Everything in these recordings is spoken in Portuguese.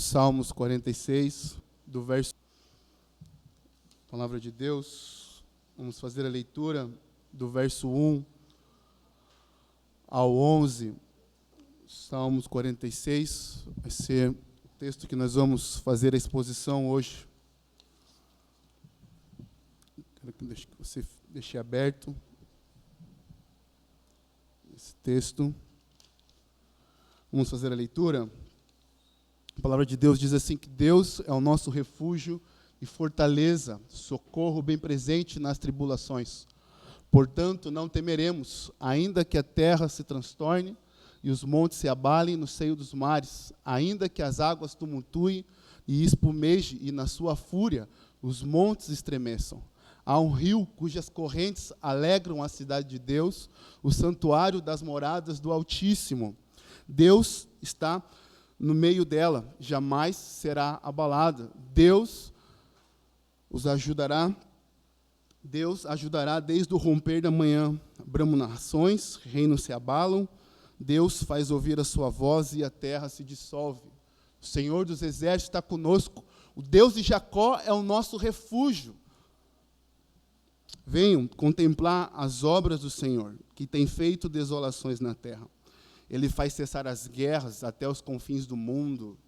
Salmos 46, do verso... Palavra de Deus, vamos fazer a leitura do verso 1 ao 11. Salmos 46, vai ser o texto que nós vamos fazer a exposição hoje. Quero que você deixe aberto esse texto. Vamos fazer a leitura. A palavra de Deus diz assim, que Deus é o nosso refúgio e fortaleza, socorro bem presente nas tribulações. Portanto, não temeremos, ainda que a terra se transtorne e os montes se abalem no seio dos mares, ainda que as águas tumultuem e espumejem e na sua fúria os montes estremeçam. Há um rio cujas correntes alegram a cidade de Deus, o santuário das moradas do Altíssimo. Deus está no meio dela, jamais será abalada. Deus ajudará desde o romper da manhã. Bramam nações, reinos se abalam. Deus faz ouvir a sua voz e a terra se dissolve. O Senhor dos exércitos está conosco. O Deus de Jacó é o nosso refúgio. Venham contemplar as obras do Senhor, que tem feito desolações na terra. Ele faz cessar as guerras até os confins do mundo.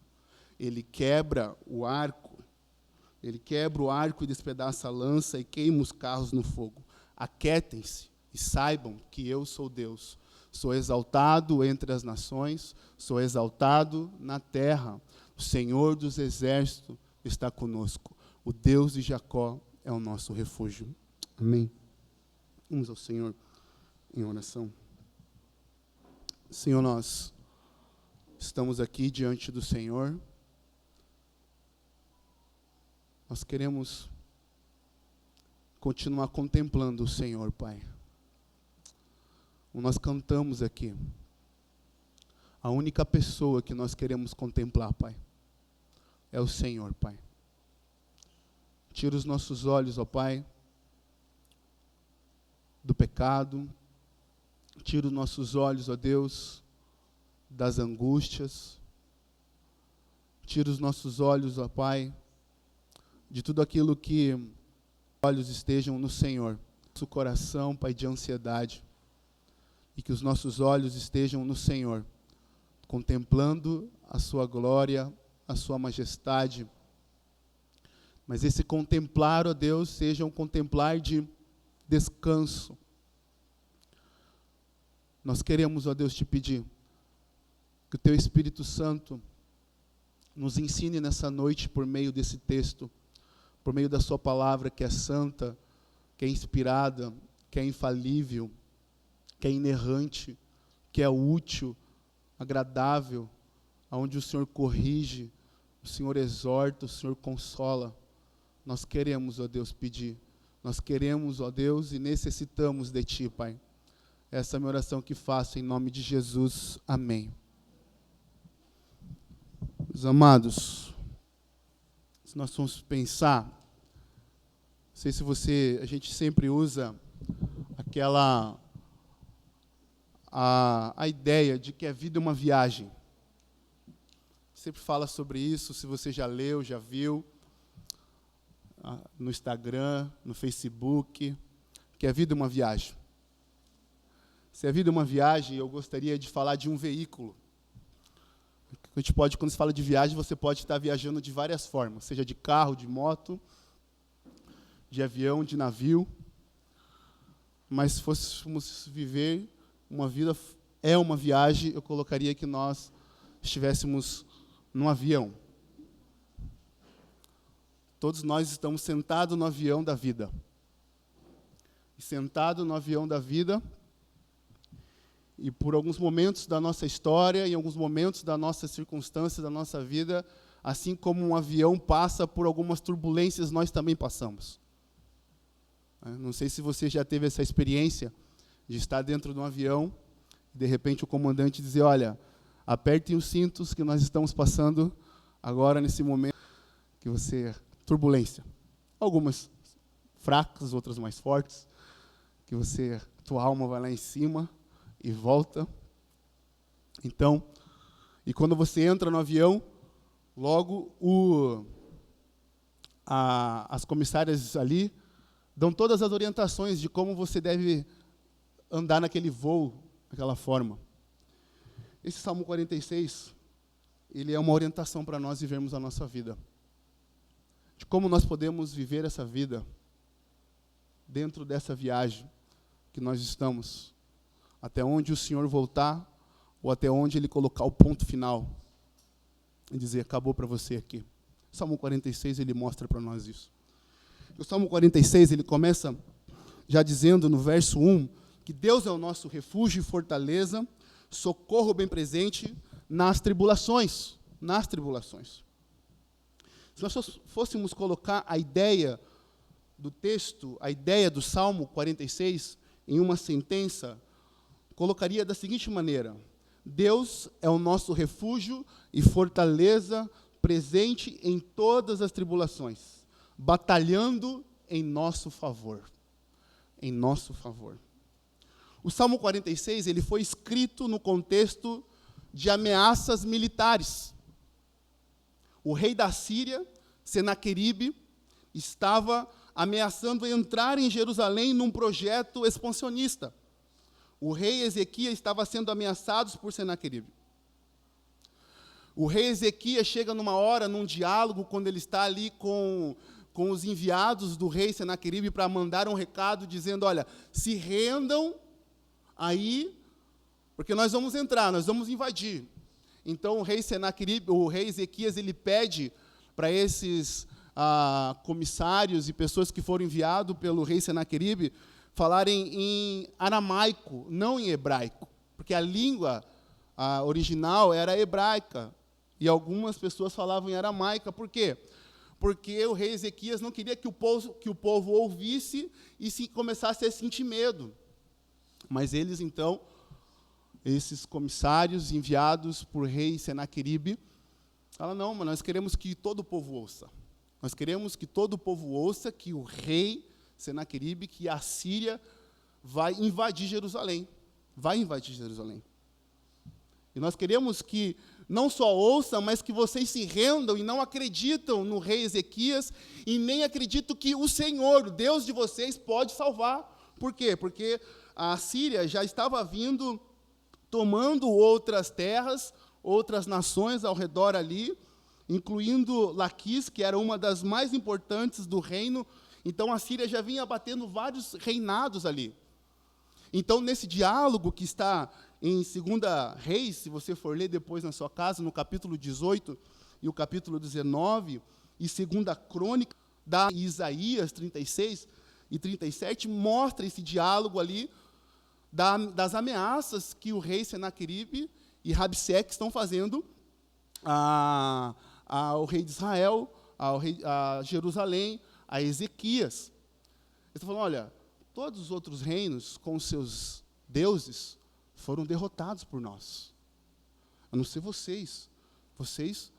Ele quebra o arco e despedaça a lança e queima os carros no fogo. Aquietem-se e saibam que eu sou Deus. Sou exaltado entre as nações, sou exaltado na terra. O Senhor dos exércitos está conosco. O Deus de Jacó é o nosso refúgio. Amém. Vamos ao Senhor em oração. Senhor, nós estamos aqui diante do Senhor. Nós queremos continuar contemplando o Senhor, Pai. Como nós cantamos aqui, a única pessoa que nós queremos contemplar, Pai, é o Senhor, Pai. Tira os nossos olhos, ó Pai, do pecado. Tira os nossos olhos, ó Deus, das angústias. Tira os nossos olhos, ó Pai, de tudo aquilo que olhos estejam no Senhor. Nosso coração, Pai, de ansiedade. E que os nossos olhos estejam no Senhor, contemplando a sua glória, a sua majestade. Mas esse contemplar, ó Deus, seja um contemplar de descanso. Nós queremos, ó Deus, te pedir que o Teu Espírito Santo nos ensine nessa noite por meio desse texto, por meio da Sua palavra que é santa, que é inspirada, que é infalível, que é inerrante, que é útil, agradável, aonde o Senhor corrige, o Senhor exorta, o Senhor consola. Nós queremos, ó Deus, pedir. Nós queremos, ó Deus, e necessitamos de Ti, Pai. Essa é a minha oração que faço em nome de Jesus. Amém. Meus amados, se nós formos pensar, não sei se a gente sempre usa a ideia de que a vida é uma viagem. Sempre fala sobre isso, se você já leu, já viu, no Instagram, no Facebook, que a vida é uma viagem. Se a vida é uma viagem, eu gostaria de falar de um veículo. A gente pode, quando se fala de viagem, você pode estar viajando de várias formas, seja de carro, de moto, de avião, de navio. Mas se fôssemos viver uma vida, é uma viagem, eu colocaria que nós estivéssemos num avião. Todos nós estamos sentados no avião da vida. E sentado no avião da vida, e por alguns momentos da nossa história, em alguns momentos da nossa circunstância, da nossa vida, assim como um avião passa por algumas turbulências, nós também passamos. Não sei se você já teve essa experiência de estar dentro de um avião, e de repente o comandante dizer, olha, apertem os cintos que nós estamos passando agora nesse momento, que você... turbulência. Algumas fracas, outras mais fortes, que tua alma vai lá em cima e volta. Então, e quando você entra no avião, Logo, as comissárias ali dão todas as orientações de como você deve andar naquele voo, daquela forma. Esse Salmo 46, ele é uma orientação para nós vivermos a nossa vida. De como nós podemos viver essa vida dentro dessa viagem que nós estamos, até onde o Senhor voltar, ou até onde Ele colocar o ponto final, e dizer, acabou para você aqui. O Salmo 46, ele mostra para nós isso. O Salmo 46, ele começa já dizendo no verso 1, que Deus é o nosso refúgio e fortaleza, socorro bem presente nas tribulações. Nas tribulações. Se nós fôssemos colocar a ideia do texto, a ideia do Salmo 46, em uma sentença, colocaria da seguinte maneira: Deus é o nosso refúgio e fortaleza presente em todas as tribulações, batalhando em nosso favor. Em nosso favor. O Salmo 46, ele foi escrito no contexto de ameaças militares. O rei da Síria, Senaqueribe, estava ameaçando entrar em Jerusalém num projeto expansionista. O rei Ezequias estava sendo ameaçado por Senaqueribe. O rei Ezequias chega numa hora, num diálogo, quando ele está ali com os enviados do rei Senaqueribe para mandar um recado dizendo, olha, se rendam aí, porque nós vamos entrar, nós vamos invadir. Então o rei Senaqueribe, o rei Ezequias, ele pede para esses comissários e pessoas que foram enviados pelo rei Senaqueribe falarem em aramaico, não em hebraico, porque a língua original era hebraica, e algumas pessoas falavam em aramaica. Por quê? Porque o rei Ezequias não queria que o povo ouvisse e começasse a sentir medo. Mas eles, então, esses comissários enviados por rei Senaqueribe, falam, não, mas nós queremos que todo o povo ouça. Nós queremos que todo o povo ouça que o rei Senaqueribe, que a Síria vai invadir Jerusalém. Vai invadir Jerusalém. E nós queremos que não só ouçam, mas que vocês se rendam e não acreditam no rei Ezequias e nem acreditam que o Senhor, o Deus de vocês, pode salvar. Por quê? Porque a Síria já estava vindo, tomando outras terras, outras nações ao redor ali, incluindo Laquis, que era uma das mais importantes do reino. Então, a Síria já vinha abatendo vários reinados ali. Então, nesse diálogo que está em 2 Reis, se você for ler depois na sua casa, no capítulo 18 e o capítulo 19, e 2 Crônica, da Isaías 36 e 37, mostra esse diálogo ali das ameaças que o rei Senaqueribe e Rabseque estão fazendo ao rei de Israel, a Jerusalém, a Ezequias. Eles estão falando, olha, todos os outros reinos com seus deuses foram derrotados por nós. A não ser vocês. Vocês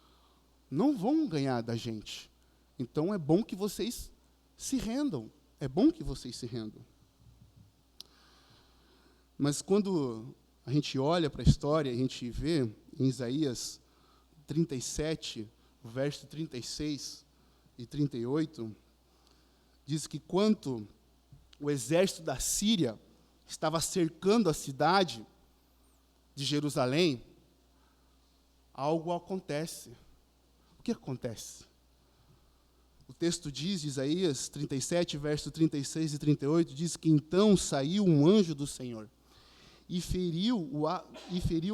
não vão ganhar da gente. Então é bom que vocês se rendam. É bom que vocês se rendam. Mas quando a gente olha para a história, a gente vê em Isaías 37, verso 36 e 38, diz que quando o exército da Síria estava cercando a cidade de Jerusalém, algo acontece. O que acontece? O texto diz, Isaías 37, verso 36 e 38, diz que então saiu um anjo do Senhor e feriu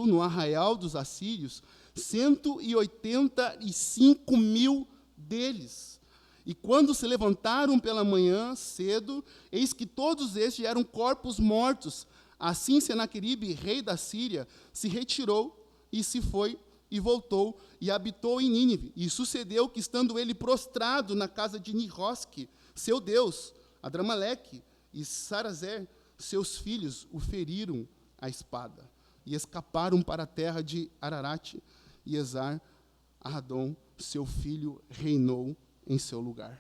no arraial dos assírios 185 mil deles. E quando se levantaram pela manhã cedo, eis que todos estes eram corpos mortos. Assim Senaqueribe, rei da Síria, se retirou e se foi e voltou e habitou em Nínive. E sucedeu que, estando ele prostrado na casa de Nirosque, seu deus, Adrameleque e Sarazer, seus filhos, o feriram à espada e escaparam para a terra de Ararate, e Esar-Haddon, seu filho, reinou em seu lugar.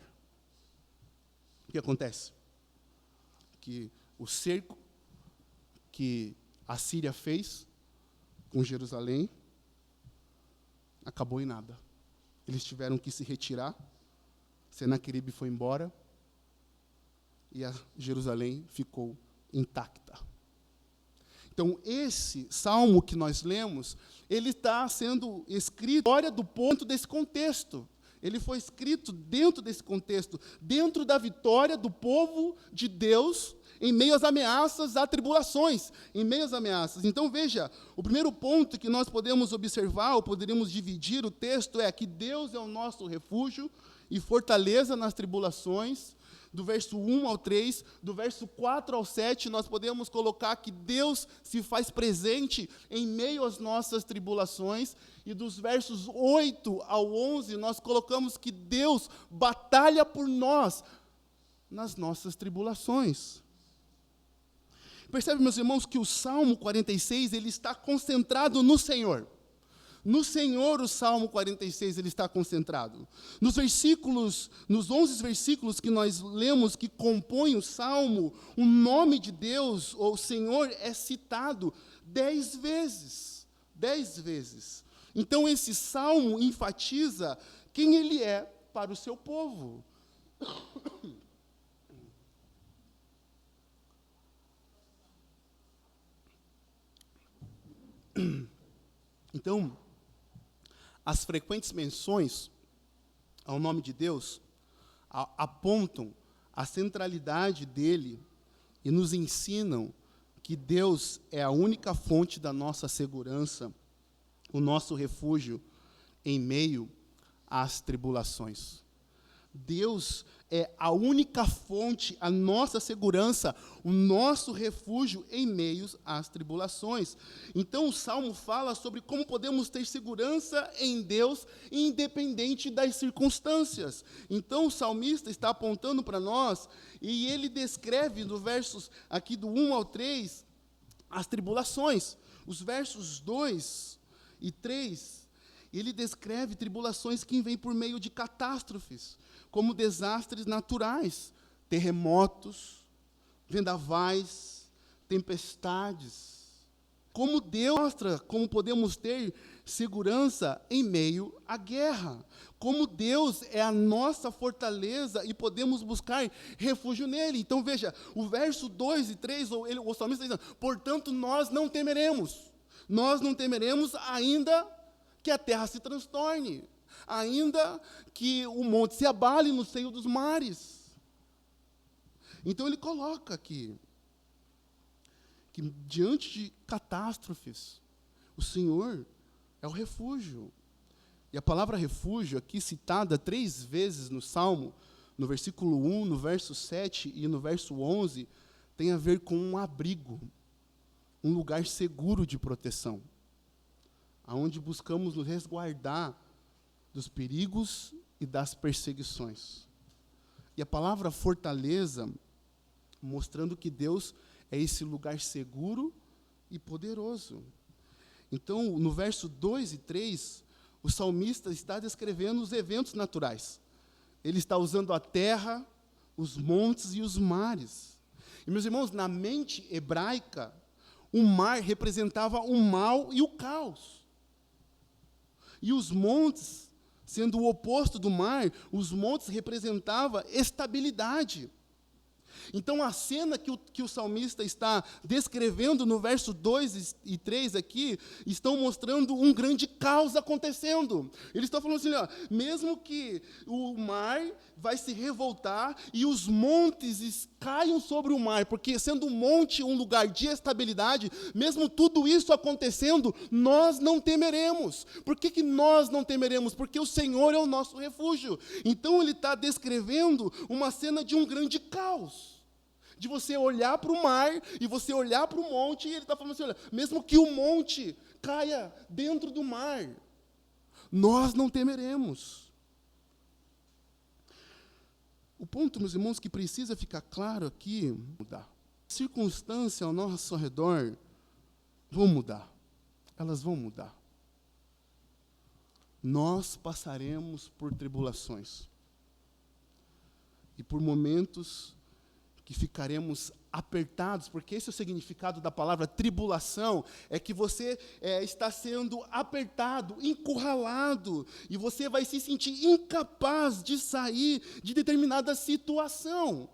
O que acontece? Que o cerco que a Síria fez com Jerusalém acabou em nada. eles tiveram que se retirar, Senaqueribe foi embora, e a Jerusalém ficou intacta. Então, esse salmo que nós lemos, ele está sendo escrito fora do ponto desse contexto. Ele foi escrito dentro desse contexto, dentro da vitória do povo de Deus, em meio às ameaças, às tribulações, em meio às ameaças. Então, veja, o primeiro ponto que nós podemos observar, ou poderíamos dividir o texto, é que Deus é o nosso refúgio e fortaleza nas tribulações. Do verso 1 ao 3, do verso 4 ao 7, nós podemos colocar que Deus se faz presente em meio às nossas tribulações, e dos versos 8 ao 11, nós colocamos que Deus batalha por nós nas nossas tribulações. Percebe, meus irmãos, que o Salmo 46, ele está concentrado no Senhor. No Senhor, o Salmo 46, ele está concentrado. Nos 11 versículos que nós lemos, que compõem o Salmo, o nome de Deus, ou Senhor, é citado 10 vezes. 10 vezes. Então, esse Salmo enfatiza quem Ele é para o seu povo. Então, as frequentes menções ao nome de Deus apontam a centralidade dele e nos ensinam que Deus é a única fonte da nossa segurança, o nosso refúgio em meio às tribulações. Deus é a única fonte, a nossa segurança, o nosso refúgio em meio às tribulações. Então, o Salmo fala sobre como podemos ter segurança em Deus, independente das circunstâncias. Então, o salmista está apontando para nós, e ele descreve, no versos aqui do 1 ao 3, as tribulações. Os versos 2 e 3, ele descreve tribulações que vêm por meio de catástrofes, como desastres naturais, terremotos, vendavais, tempestades. Como Deus mostra como podemos ter segurança em meio à guerra. Como Deus é a nossa fortaleza e podemos buscar refúgio nele. Então veja, o verso 2 e 3, o salmista está dizendo, portanto nós não temeremos. Nós não temeremos ainda que a terra se transtorne, ainda que o monte se abale no seio dos mares. Então ele coloca aqui que diante de catástrofes, o Senhor é o refúgio. E a palavra refúgio, aqui citada 3 vezes no Salmo, no versículo 1, no verso 7 e no verso 11, tem a ver com um abrigo, um lugar seguro de proteção, aonde buscamos nos resguardar dos perigos e das perseguições. E a palavra fortaleza, mostrando que Deus é esse lugar seguro e poderoso. Então, no verso 2 e 3, o salmista está descrevendo os eventos naturais. Ele está usando a terra, os montes e os mares. E, meus irmãos, na mente hebraica, o mar representava o mal e o caos. E os montes, sendo o oposto do mar, os montes representavam estabilidade. Então, a cena que o salmista está descrevendo no verso 2 e 3 aqui, estão mostrando um grande caos acontecendo. Eles estão falando assim, ó, mesmo que o mar vai se revoltar e os montes caiam sobre o mar, porque sendo o monte um lugar de estabilidade, mesmo tudo isso acontecendo, nós não temeremos. Por que nós não temeremos? Porque o Senhor é o nosso refúgio. Então, ele está descrevendo uma cena de um grande caos. De você olhar para o mar e você olhar para o monte, e ele está falando assim, olha, mesmo que o monte caia dentro do mar, nós não temeremos. O ponto, meus irmãos, que precisa ficar claro aqui, mudar. Circunstâncias ao nosso redor vão mudar. Elas vão mudar. Nós passaremos por tribulações. E por momentos que ficaremos apertados, porque esse é o significado da palavra tribulação, é que você está sendo apertado, encurralado, e você vai se sentir incapaz de sair de determinada situação.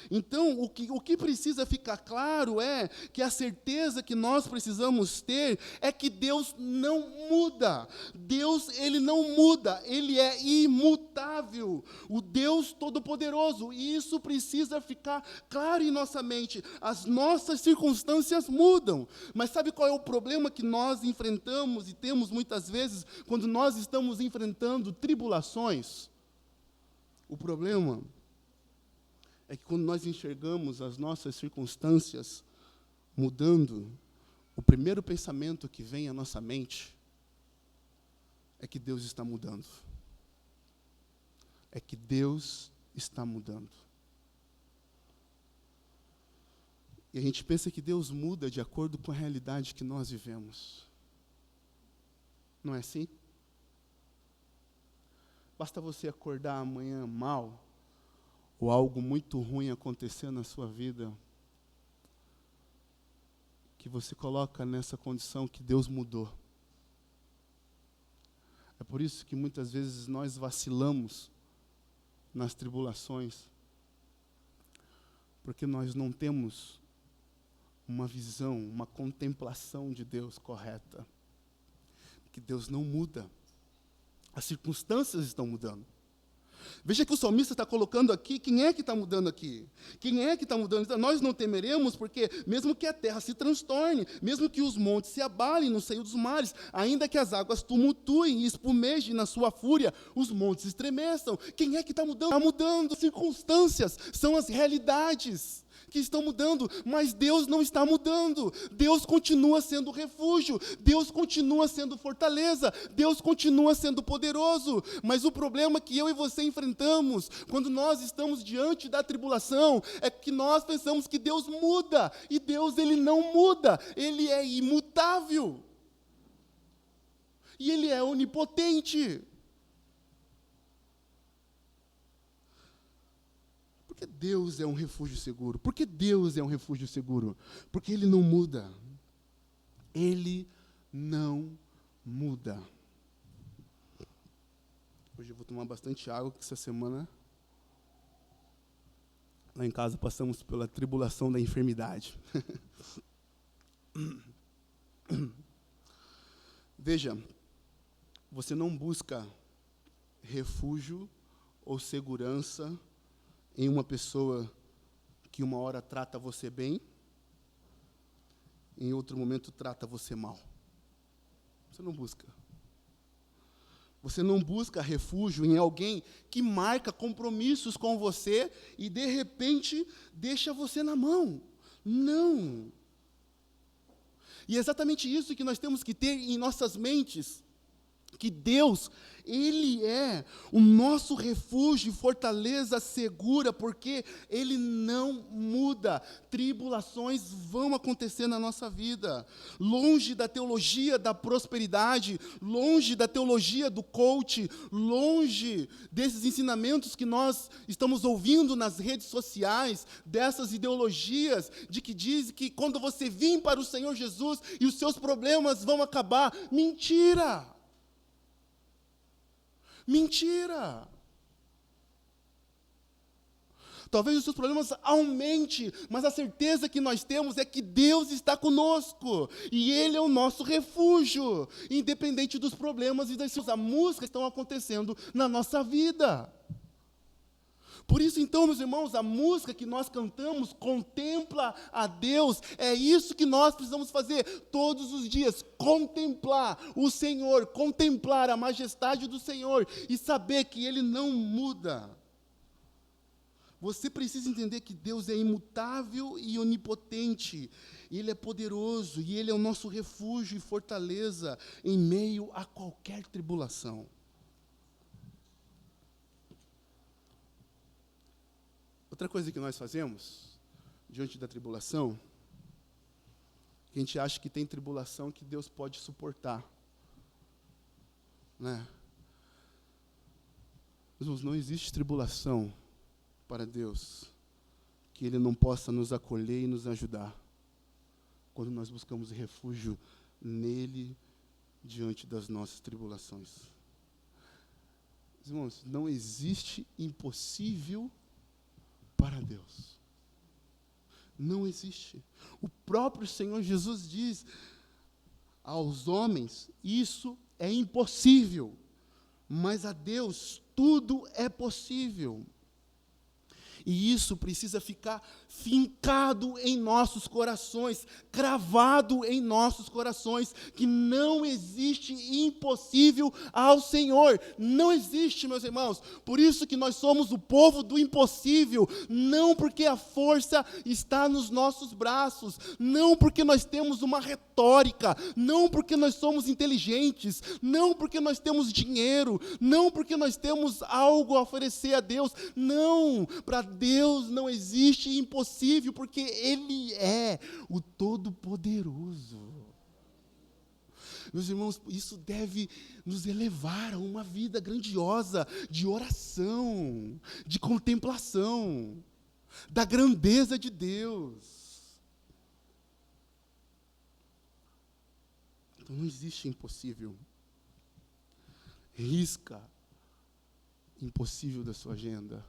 Então, o que precisa ficar claro é que a certeza que nós precisamos ter é que Deus não muda. Deus, Ele não muda, Ele é imutável, o Deus Todo-Poderoso. E isso precisa ficar claro em nossa mente. As nossas circunstâncias mudam, mas sabe qual é o problema que nós enfrentamos e temos muitas vezes quando nós estamos enfrentando tribulações? O problema é que quando nós enxergamos as nossas circunstâncias mudando, o primeiro pensamento que vem à nossa mente é que Deus está mudando. É que Deus está mudando. E a gente pensa que Deus muda de acordo com a realidade que nós vivemos. Não é assim? Basta você acordar amanhã mal, ou algo muito ruim acontecer na sua vida, que você coloca nessa condição que Deus mudou. É por isso que muitas vezes nós vacilamos nas tribulações, porque nós não temos uma visão, uma contemplação de Deus correta. Que Deus não muda. As circunstâncias estão mudando. Veja que o salmista está colocando aqui, quem é que está mudando aqui? Quem é que está mudando? Então, nós não temeremos, porque mesmo que a terra se transtorne, mesmo que os montes se abalem no seio dos mares, ainda que as águas tumultuem e espumejem na sua fúria, os montes estremeçam. Quem é que está mudando? Está mudando. As circunstâncias são as realidades que estão mudando, mas Deus não está mudando. Deus continua sendo refúgio, Deus continua sendo fortaleza, Deus continua sendo poderoso. Mas o problema que eu e você enfrentamos quando nós estamos diante da tribulação é que nós pensamos que Deus muda, e Deus, Ele não muda, Ele é imutável. E Ele é onipotente. Porque Deus é um refúgio seguro. Por que Deus é um refúgio seguro? Porque Ele não muda. Ele não muda. Hoje eu vou tomar bastante água, porque essa semana, lá em casa, passamos pela tribulação da enfermidade. Veja, você não busca refúgio ou segurança em uma pessoa que uma hora trata você bem, em outro momento trata você mal. Você não busca. Você não busca refúgio em alguém que marca compromissos com você e, de repente, deixa você na mão. Não. E é exatamente isso que nós temos que ter em nossas mentes, que Deus, Ele é o nosso refúgio e fortaleza segura, porque Ele não muda. Tribulações vão acontecer na nossa vida. Longe da teologia da prosperidade, longe da teologia do coach, longe desses ensinamentos que nós estamos ouvindo nas redes sociais, dessas ideologias de que diz que quando você vir para o Senhor Jesus e os seus problemas vão acabar. Mentira! Mentira! Talvez os seus problemas aumentem, mas a certeza que nós temos é que Deus está conosco, e Ele é o nosso refúgio, independente dos problemas e das músicas que estão acontecendo na nossa vida. Por isso, então, meus irmãos, a música que nós cantamos contempla a Deus. É isso que nós precisamos fazer todos os dias, contemplar o Senhor, contemplar a majestade do Senhor e saber que Ele não muda. Você precisa entender que Deus é imutável e onipotente. Ele é poderoso e Ele é o nosso refúgio e fortaleza em meio a qualquer tribulação. Outra coisa que nós fazemos diante da tribulação, que a gente acha que tem tribulação que Deus pode suportar, né? Mas não existe tribulação para Deus que Ele não possa nos acolher e nos ajudar, quando nós buscamos refúgio nele, diante das nossas tribulações. Irmãos, não existe impossível para Deus. Não existe. O próprio Senhor Jesus diz aos homens, isso é impossível, mas a Deus tudo é possível. E isso precisa ficar fincado em nossos corações, cravado em nossos corações, que não existe impossível ao Senhor. Não existe, meus irmãos. Por isso que nós somos o povo do impossível, não porque a força está nos nossos braços, não porque nós temos uma retórica, não porque nós somos inteligentes, não porque nós temos dinheiro, não porque nós temos algo a oferecer a Deus. Não, para Deus não existe impossível, porque Ele é o Todo-Poderoso. Meus irmãos, isso deve nos elevar a uma vida grandiosa de oração, de contemplação, da grandeza de Deus. Então não existe impossível. Risca impossível da sua agenda.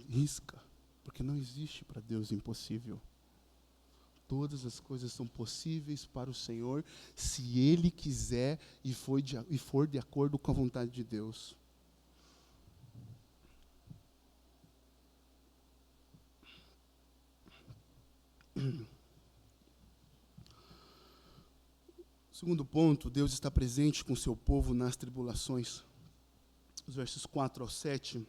Risca, porque não existe para Deus impossível. Todas as coisas são possíveis para o Senhor, se Ele quiser e for de acordo com a vontade de Deus. Segundo ponto, Deus está presente com o seu povo nas tribulações. Os versos 4 ao 7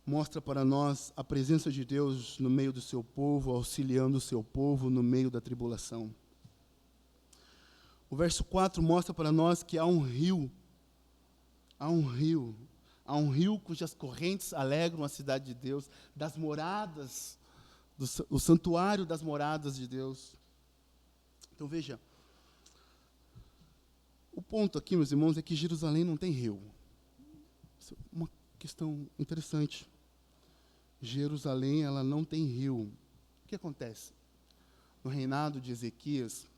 mostra para nós a presença de Deus no meio do seu povo, auxiliando o seu povo no meio da tribulação. O verso 4 mostra para nós que há um rio cujas correntes alegram a cidade de Deus, das moradas, o santuário das moradas de Deus. Então veja, o ponto aqui, meus irmãos, é que Jerusalém não tem rio. Isso é uma questão interessante. Jerusalém, ela não tem rio. O que acontece? No reinado de Ezequias,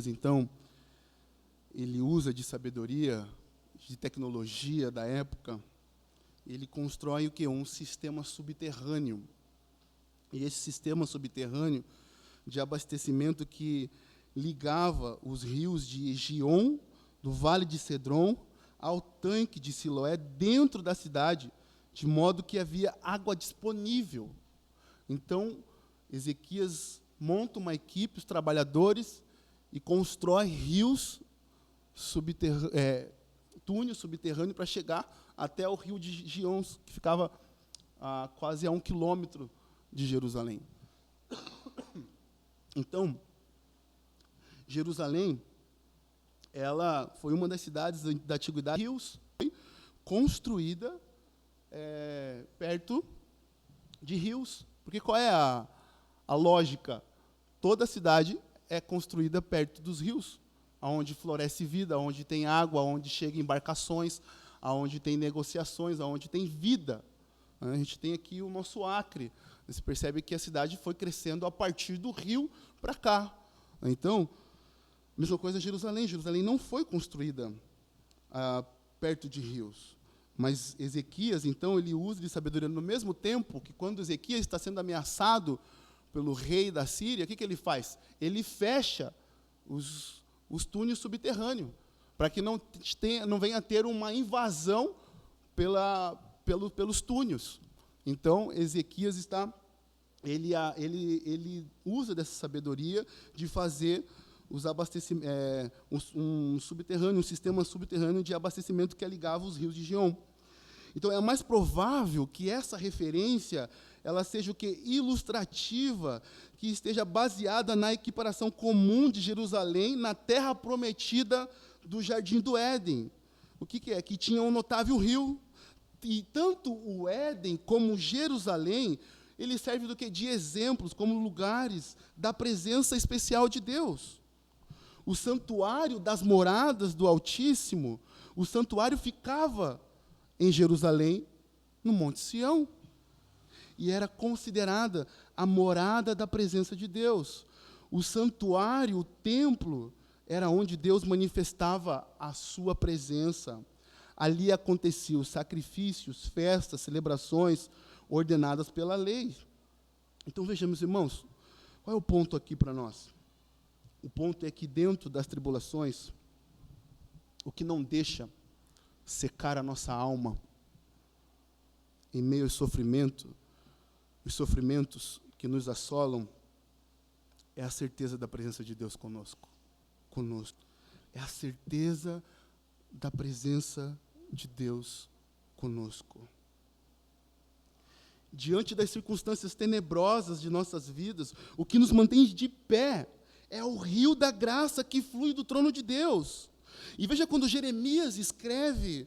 então, ele usa de sabedoria, de tecnologia da época, ele constrói o quê? Um sistema subterrâneo. E esse sistema subterrâneo de abastecimento que ligava os rios de Gion, do Vale de Cedron, ao tanque de Siloé, dentro da cidade, de modo que havia água disponível. Então, Ezequias monta uma equipe, os trabalhadores, e constrói túnel subterrâneo para chegar até o rio de Gion, que ficava quase a 1 quilômetro de Jerusalém. Então, Jerusalém, ela foi uma das cidades da antiguidade, rios, construída perto de rios. Porque qual é a lógica? Toda cidade é construída perto dos rios, onde floresce vida, onde tem água, onde chegam embarcações, onde tem negociações, onde tem vida. A gente tem aqui o nosso Acre. Você percebe que a cidade foi crescendo a partir do rio para cá. Então, mesma coisa Jerusalém. Jerusalém não foi construída perto de rios. Mas Ezequias, então, ele usa de sabedoria. No mesmo tempo que quando Ezequias está sendo ameaçado pelo rei da Síria, o que ele faz? Ele fecha os túneis subterrâneos, para que não venha a ter uma invasão pelos túneis. Então, Ezequias ele usa dessa sabedoria de fazer os abastecimentos, um sistema subterrâneo de abastecimento que ligava os rios de Gion. Então, é mais provável que essa referência ela seja o quê? Ilustrativa, que esteja baseada na equiparação comum de Jerusalém na terra prometida do Jardim do Éden. O que é? Que tinha um notável rio. E tanto o Éden como Jerusalém, ele serve do quê? De exemplos, como lugares da presença especial de Deus. O santuário das moradas do Altíssimo o santuário ficava em Jerusalém, no Monte Sião, e era considerada a morada da presença de Deus. O santuário, o templo, era onde Deus manifestava a sua presença. Ali aconteciam sacrifícios, festas, celebrações ordenadas pela lei. Então, vejamos, irmãos, qual é o ponto aqui para nós? O ponto é que dentro das tribulações, o que não deixa secar a nossa alma, em meio ao sofrimento, os sofrimentos que nos assolam, é a certeza da presença de Deus conosco. É a certeza da presença de Deus conosco. Diante das circunstâncias tenebrosas de nossas vidas, o que nos mantém de pé é o rio da graça que flui do trono de Deus. E veja quando Jeremias escreve,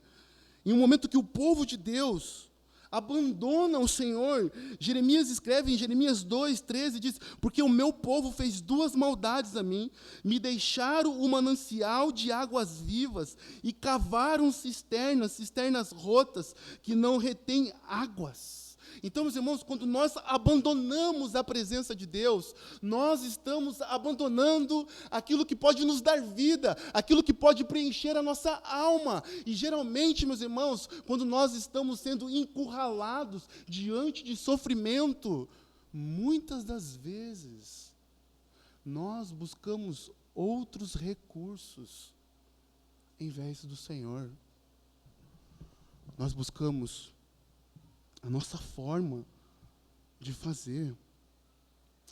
em um momento que o povo de Deus abandona o Senhor, Jeremias escreve em Jeremias 2:13, diz: porque o meu povo fez duas maldades a mim, me deixaram o manancial de águas vivas e cavaram cisternas rotas que não retêm águas. Então, meus irmãos, quando nós abandonamos a presença de Deus, nós estamos abandonando aquilo que pode nos dar vida, aquilo que pode preencher a nossa alma. E geralmente, meus irmãos, quando nós estamos sendo encurralados diante de sofrimento, muitas das vezes, nós buscamos outros recursos em vez do Senhor. Nós buscamos a nossa forma de fazer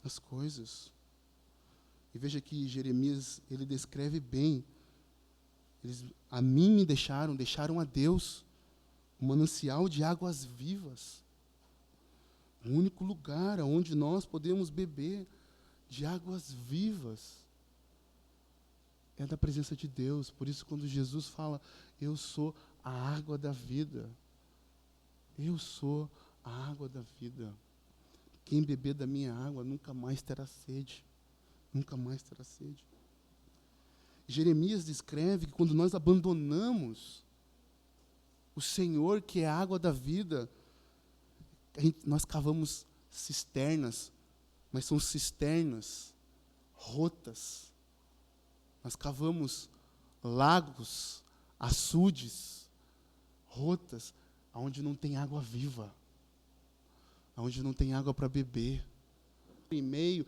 as coisas. E veja que Jeremias, ele descreve bem. A mim me deixaram a Deus, um manancial de águas vivas. O único lugar onde nós podemos beber de águas vivas é da presença de Deus. Por isso, quando Jesus fala, eu sou a água da vida, eu sou a água da vida. Quem beber da minha água nunca mais terá sede. Nunca mais terá sede. Jeremias descreve que quando nós abandonamos o Senhor, que é a água da vida, nós cavamos cisternas, mas são cisternas rotas. Nós cavamos lagos, açudes, rotas, onde não tem água viva, onde não tem água para beber, em meio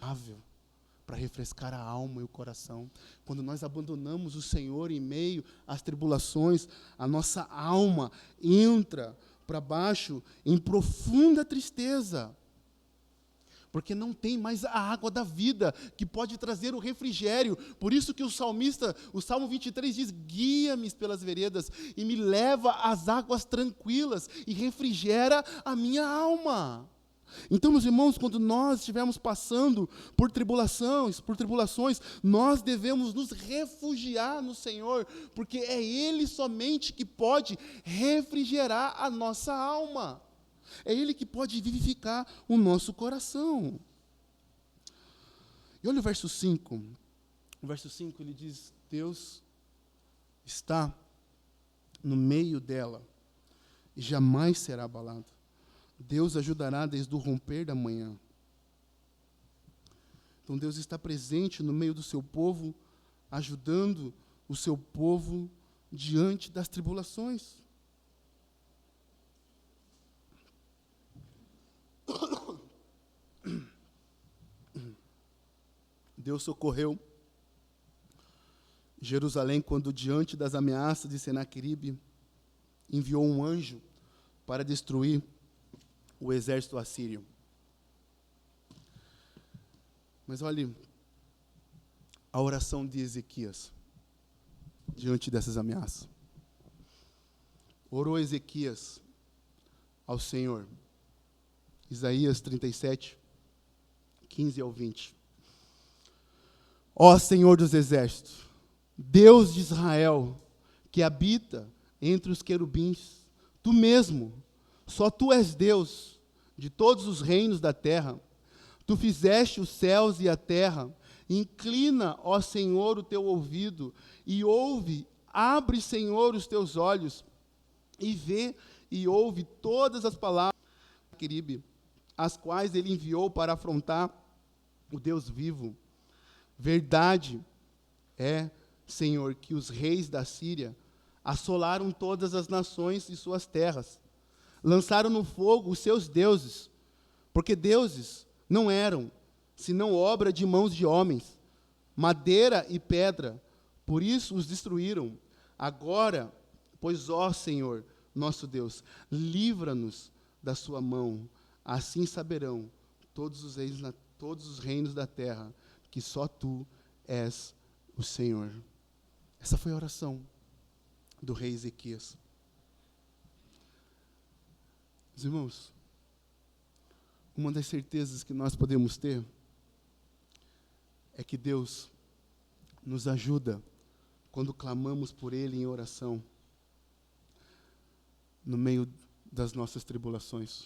para refrescar a alma e o coração. Quando nós abandonamos o Senhor em meio às tribulações, a nossa alma entra para baixo em profunda tristeza, porque não tem mais a água da vida, que pode trazer o refrigério. Por isso que o salmista, o Salmo 23 diz, guia-me pelas veredas e me leva às águas tranquilas e refrigera a minha alma. Então, meus irmãos, quando nós estivermos passando por tribulações, nós devemos nos refugiar no Senhor, porque é Ele somente que pode refrigerar a nossa alma. É Ele que pode vivificar o nosso coração. E olha o verso 5. O verso 5 ele diz, Deus está no meio dela e jamais será abalado. Deus ajudará desde o romper da manhã. Então Deus está presente no meio do seu povo, ajudando o seu povo diante das tribulações. Deus socorreu Jerusalém quando, diante das ameaças de Senaqueribe, enviou um anjo para destruir o exército assírio. Mas olhe a oração de Ezequias diante dessas ameaças. Orou Ezequias ao Senhor. Isaías 37, 15 ao 20. Ó Senhor dos exércitos, Deus de Israel, que habita entre os querubins, Tu mesmo, só Tu és Deus de todos os reinos da terra. Tu fizeste os céus e a terra. Inclina, ó Senhor, o Teu ouvido e ouve Abre, Senhor, os teus olhos e vê e ouve todas as palavras de Queribe, as quais ele enviou para afrontar o Deus vivo. Verdade é, Senhor, que os reis da Síria assolaram todas as nações e suas terras, lançaram no fogo os seus deuses, porque deuses não eram, senão obra de mãos de homens, madeira e pedra, por isso os destruíram. Agora, pois, ó Senhor, nosso Deus, livra-nos da sua mão, assim saberão todos os reinos da terra, que só tu és o Senhor. Essa foi a oração do rei Ezequias. Meus irmãos, uma das certezas que nós podemos ter é que Deus nos ajuda quando clamamos por Ele em oração, no meio das nossas tribulações.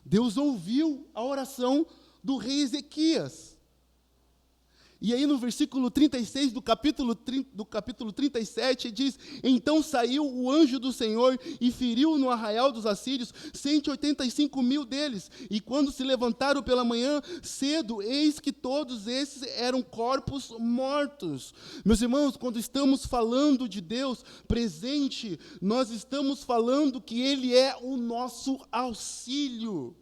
Deus ouviu a oração do rei Ezequias. E aí no versículo 36 do capítulo 37, diz: então saiu o anjo do Senhor e feriu no arraial dos assírios 185.000 deles. E quando se levantaram pela manhã cedo, eis que todos esses eram corpos mortos. Meus irmãos, quando estamos falando de Deus presente, nós estamos falando que Ele é o nosso auxílio.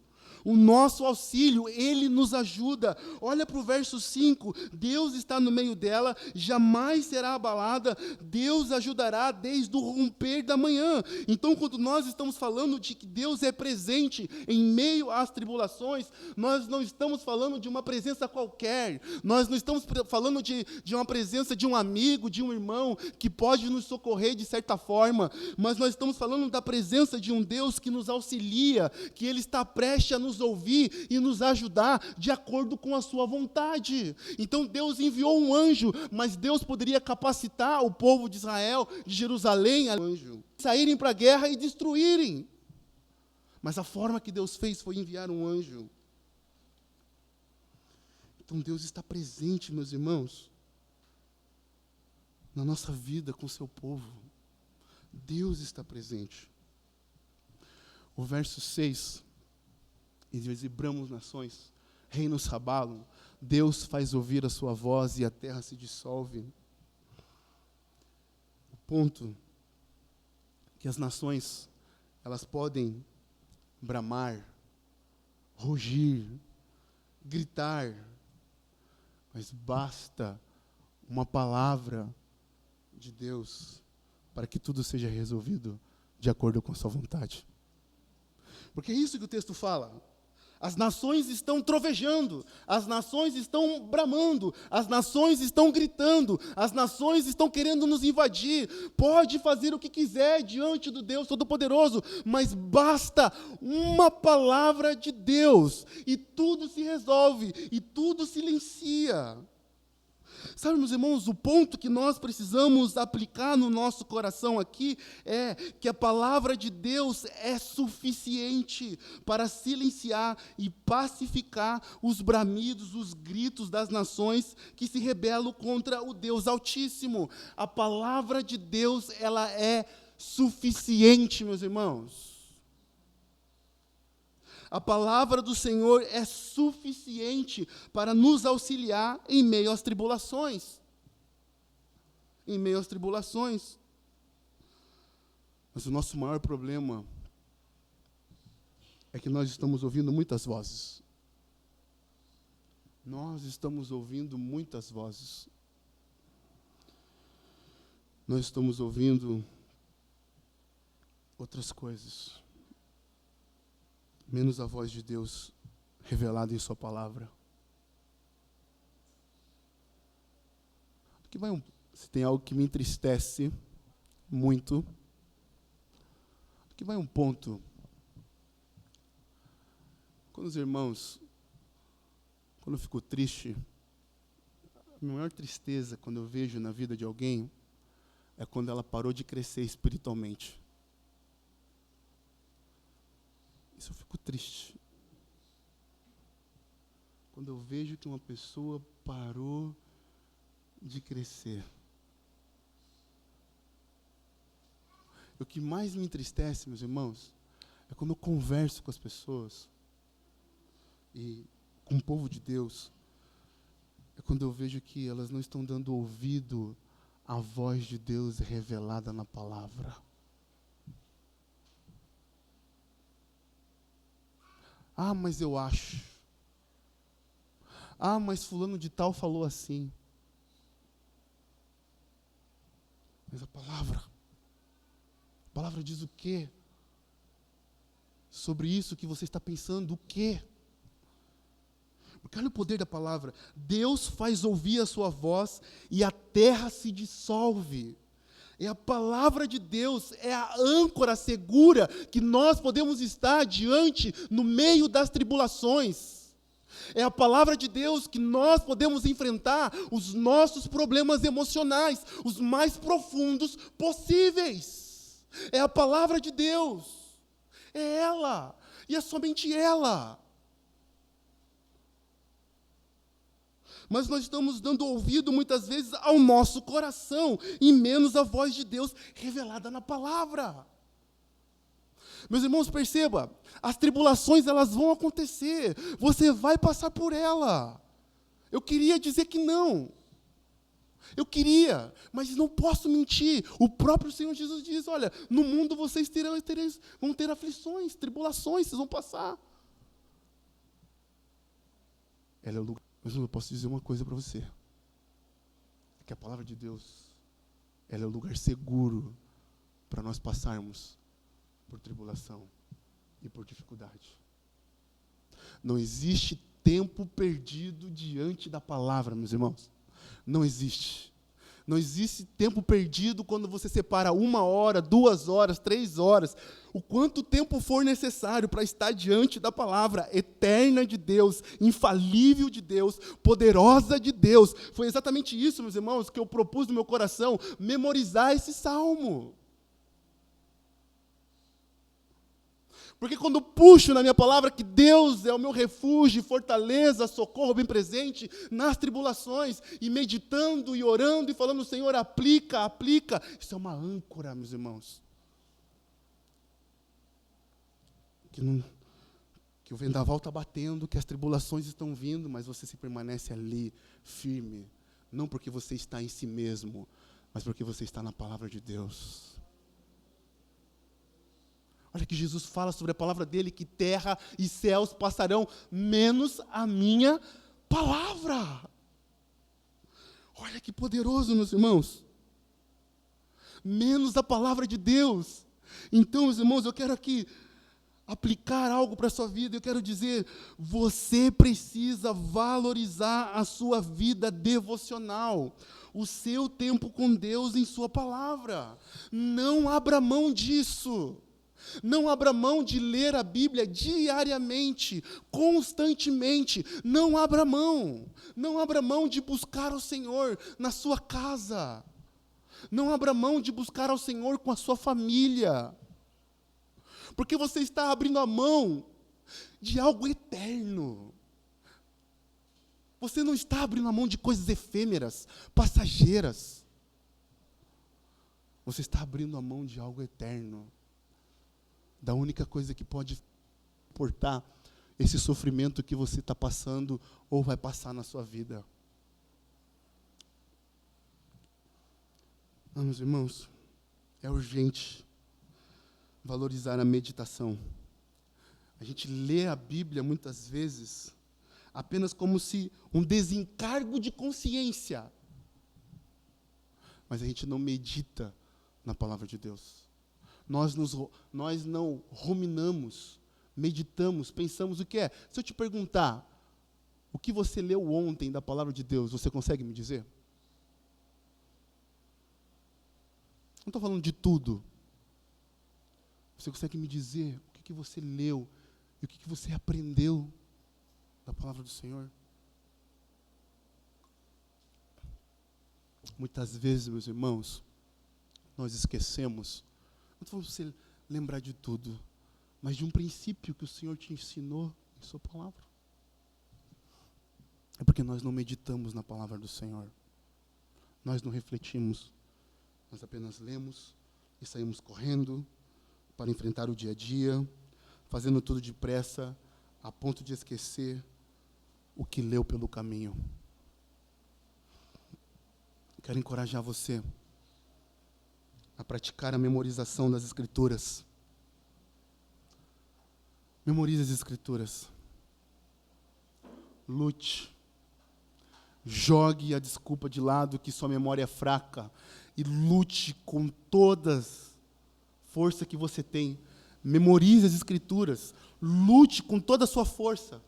O nosso auxílio, Ele nos ajuda. Olha para o verso 5, Deus está no meio dela, jamais será abalada, Deus ajudará desde o romper da manhã. Então, quando nós estamos falando de que Deus é presente em meio às tribulações, nós não estamos falando de uma presença qualquer, nós não estamos falando de uma presença de um amigo, de um irmão, que pode nos socorrer de certa forma, mas nós estamos falando da presença de um Deus que nos auxilia, que Ele está prestes a nos ouvir e nos ajudar de acordo com a sua vontade. Então Deus enviou um anjo, mas Deus poderia capacitar o povo de Israel, de Jerusalém, a saírem para a guerra e destruírem. Mas a forma que Deus fez foi enviar um anjo. Então Deus está presente, meus irmãos, na nossa vida com o seu povo. Deus está presente. O verso 6, e vibramos nações, reinos se abalam, Deus faz ouvir a sua voz e a terra se dissolve. O ponto que as nações, elas podem bramar, rugir, gritar, mas basta uma palavra de Deus para que tudo seja resolvido de acordo com a sua vontade. Porque é isso que o texto fala. As nações estão trovejando, as nações estão bramando, as nações estão gritando, as nações estão querendo nos invadir. Pode fazer o que quiser diante do Deus Todo-Poderoso, mas basta uma palavra de Deus e tudo se resolve, e tudo silencia. Sabe, meus irmãos, o ponto que nós precisamos aplicar no nosso coração aqui é que a palavra de Deus é suficiente para silenciar e pacificar os bramidos, os gritos das nações que se rebelam contra o Deus Altíssimo. A palavra de Deus, ela é suficiente, meus irmãos. A palavra do Senhor é suficiente para nos auxiliar em meio às tribulações. Em meio às tribulações. Mas o nosso maior problema é que nós estamos ouvindo muitas vozes. Nós estamos ouvindo muitas vozes. Nós estamos ouvindo outras coisas, menos a voz de Deus revelada em sua palavra. Se tem algo que me entristece muito, que vai um ponto. Quando os irmãos, quando eu fico triste, a maior tristeza quando eu vejo na vida de alguém é quando ela parou de crescer espiritualmente. Isso eu fico triste. Quando eu vejo que uma pessoa parou de crescer. O que mais me entristece, meus irmãos, é quando eu converso com as pessoas e com o povo de Deus, é quando eu vejo que elas não estão dando ouvido à voz de Deus revelada na palavra. Ah, mas eu acho. Ah, mas fulano de tal falou assim. Mas a palavra diz o quê? Sobre isso que você está pensando, o quê? Porque olha o poder da palavra. Deus faz ouvir a sua voz e a terra se dissolve. E a palavra de Deus é a âncora segura que nós podemos estar diante no meio das tribulações. É a palavra de Deus que nós podemos enfrentar os nossos problemas emocionais, os mais profundos possíveis. É a palavra de Deus. É ela. E é somente ela. Mas nós estamos dando ouvido muitas vezes ao nosso coração e menos à voz de Deus revelada na palavra. Meus irmãos, perceba, as tribulações elas vão acontecer, você vai passar por ela. Eu queria dizer que não. Eu queria, mas não posso mentir. O próprio Senhor Jesus diz, olha, no mundo vocês vão ter aflições, tribulações, vocês vão passar. Ela é o lugar. Mas eu posso dizer uma coisa para você. É que a palavra de Deus, ela é o lugar seguro para nós passarmos por tribulação e por dificuldade. Não existe tempo perdido diante da palavra, meus irmãos. Não existe. Não existe tempo perdido quando você separa 1 hora, 2 horas, 3 horas, o quanto tempo for necessário para estar diante da palavra eterna de Deus, infalível de Deus, poderosa de Deus. Foi exatamente isso, meus irmãos, que eu propus no meu coração, memorizar esse salmo. Porque quando puxo na minha palavra que Deus é o meu refúgio, fortaleza, socorro bem presente nas tribulações, e meditando e orando e falando, Senhor, aplica, aplica. Isso é uma âncora, meus irmãos. Que o vendaval está batendo, que as tribulações estão vindo, mas você se permanece ali, firme. Não porque você está em si mesmo, mas porque você está na palavra de Deus. Olha que Jesus fala sobre a palavra dele, que terra e céus passarão, menos a minha palavra. Olha que poderoso, meus irmãos. Menos a palavra de Deus. Então, meus irmãos, eu quero aqui aplicar algo para a sua vida. Eu quero dizer, você precisa valorizar a sua vida devocional. O seu tempo com Deus em sua palavra. Não abra mão disso. Não abra mão de ler a Bíblia diariamente, constantemente. Não abra mão. Não abra mão de buscar o Senhor na sua casa. Não abra mão de buscar ao Senhor com a sua família. Porque você está abrindo a mão de algo eterno. Você não está abrindo a mão de coisas efêmeras, passageiras. Você está abrindo a mão de algo eterno. Da única coisa que pode suportar esse sofrimento que você está passando ou vai passar na sua vida. Meus irmãos, é urgente valorizar a meditação. A gente lê a Bíblia muitas vezes apenas como se um desencargo de consciência. Mas a gente não medita na palavra de Deus. Nós não ruminamos, meditamos, pensamos o que é. Se eu te perguntar, o que você leu ontem da palavra de Deus, você consegue me dizer? Não estou falando de tudo. Você consegue me dizer o que você leu e o que você aprendeu da palavra do Senhor? Muitas vezes, meus irmãos, nós esquecemos. Não estou falando para você lembrar de tudo, mas de um princípio que o Senhor te ensinou em sua palavra. É porque nós não meditamos na palavra do Senhor. Nós não refletimos. Nós apenas lemos, e saímos correndo para enfrentar o dia a dia, fazendo tudo depressa, a ponto de esquecer o que leu pelo caminho. Quero encorajar você a praticar a memorização das Escrituras. Memorize as Escrituras. Lute. Jogue a desculpa de lado que sua memória é fraca e lute com toda a força que você tem. Memorize as Escrituras. Lute com toda a sua força.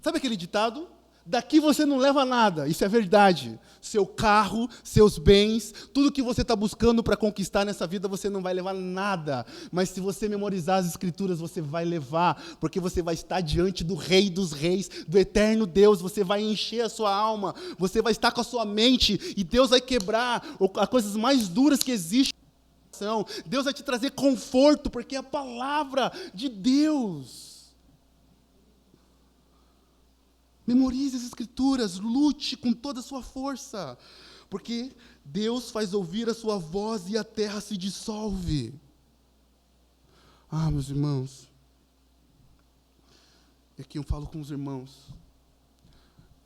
Sabe aquele ditado? Daqui você não leva nada. Isso é verdade. Seu carro, seus bens, tudo que você está buscando para conquistar nessa vida, você não vai levar nada. Mas se você memorizar as Escrituras, você vai levar, porque você vai estar diante do Rei dos Reis, do eterno Deus. Você vai encher a sua alma, você vai estar com a sua mente, e Deus vai quebrar as coisas mais duras que existem. Deus vai te trazer conforto, porque é a palavra de Deus. Memorize as Escrituras, lute com toda a sua força, porque Deus faz ouvir a sua voz e a terra se dissolve. Meus irmãos, e aqui eu falo com os irmãos,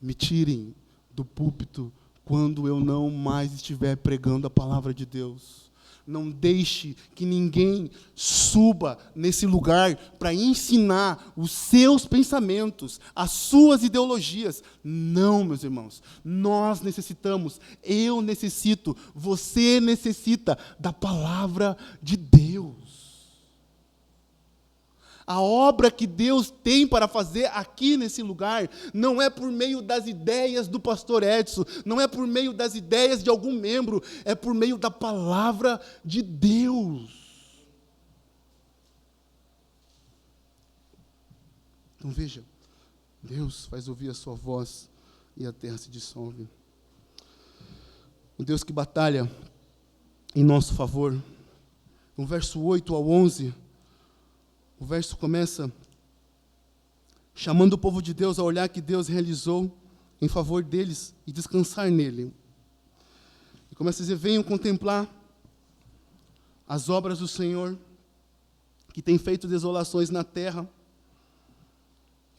me tirem do púlpito quando eu não mais estiver pregando a palavra de Deus. Não deixe que ninguém suba nesse lugar para ensinar os seus pensamentos, as suas ideologias. Não, meus irmãos. Nós necessitamos, eu necessito, você necessita da palavra de Deus. A obra que Deus tem para fazer aqui nesse lugar não é por meio das ideias do pastor Edson, não é por meio das ideias de algum membro, é por meio da palavra de Deus. Então veja, Deus faz ouvir a sua voz e a terra se dissolve. O Deus que batalha em nosso favor. No verso 8 ao 11, o verso começa chamando o povo de Deus a olhar que Deus realizou em favor deles e descansar nele. E começa a dizer: venham contemplar as obras do Senhor, que tem feito desolações na terra.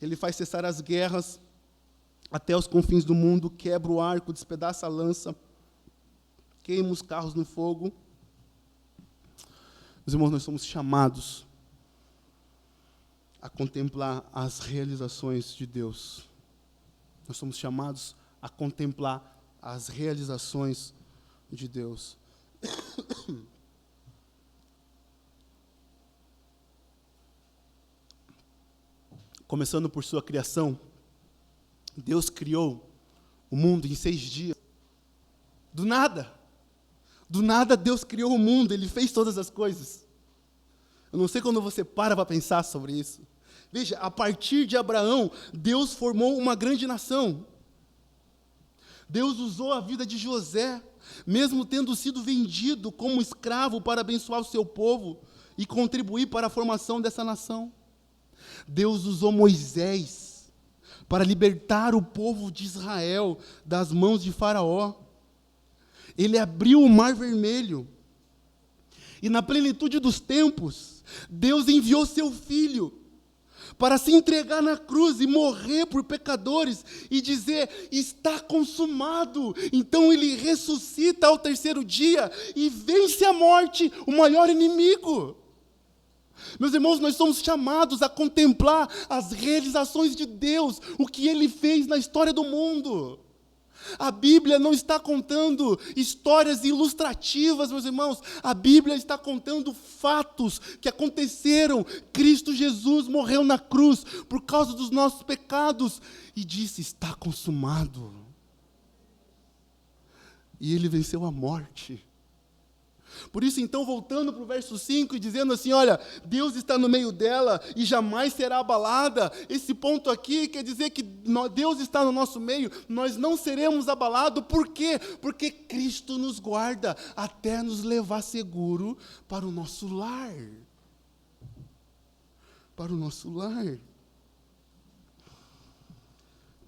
Ele faz cessar as guerras até os confins do mundo, quebra o arco, despedaça a lança, queima os carros no fogo. Meus irmãos, nós somos chamados a contemplar as realizações de Deus. Nós somos chamados a contemplar as realizações de Deus. Começando por sua criação, Deus criou o mundo em 6 dias. Do nada. Do nada Deus criou o mundo, Ele fez todas as coisas. Eu não sei quando você para pensar sobre isso. Veja, a partir de Abraão, Deus formou uma grande nação. Deus usou a vida de José, mesmo tendo sido vendido como escravo para abençoar o seu povo e contribuir para a formação dessa nação. Deus usou Moisés para libertar o povo de Israel das mãos de Faraó. Ele abriu o Mar Vermelho. E na plenitude dos tempos, Deus enviou seu Filho para se entregar na cruz e morrer por pecadores e dizer: está consumado. Então Ele ressuscita ao 3º dia e vence a morte, o maior inimigo. Meus irmãos, nós somos chamados a contemplar as realizações de Deus, o que Ele fez na história do mundo. A Bíblia não está contando histórias ilustrativas, meus irmãos. A Bíblia está contando fatos que aconteceram. Cristo Jesus morreu na cruz por causa dos nossos pecados e disse: está consumado. E Ele venceu a morte. Por isso, então, voltando para o verso 5 e dizendo assim: olha, Deus está no meio dela e jamais será abalada. Esse ponto aqui quer dizer que Deus está no nosso meio, nós não seremos abalados. Por quê? Porque Cristo nos guarda até nos levar seguro para o nosso lar. Para o nosso lar.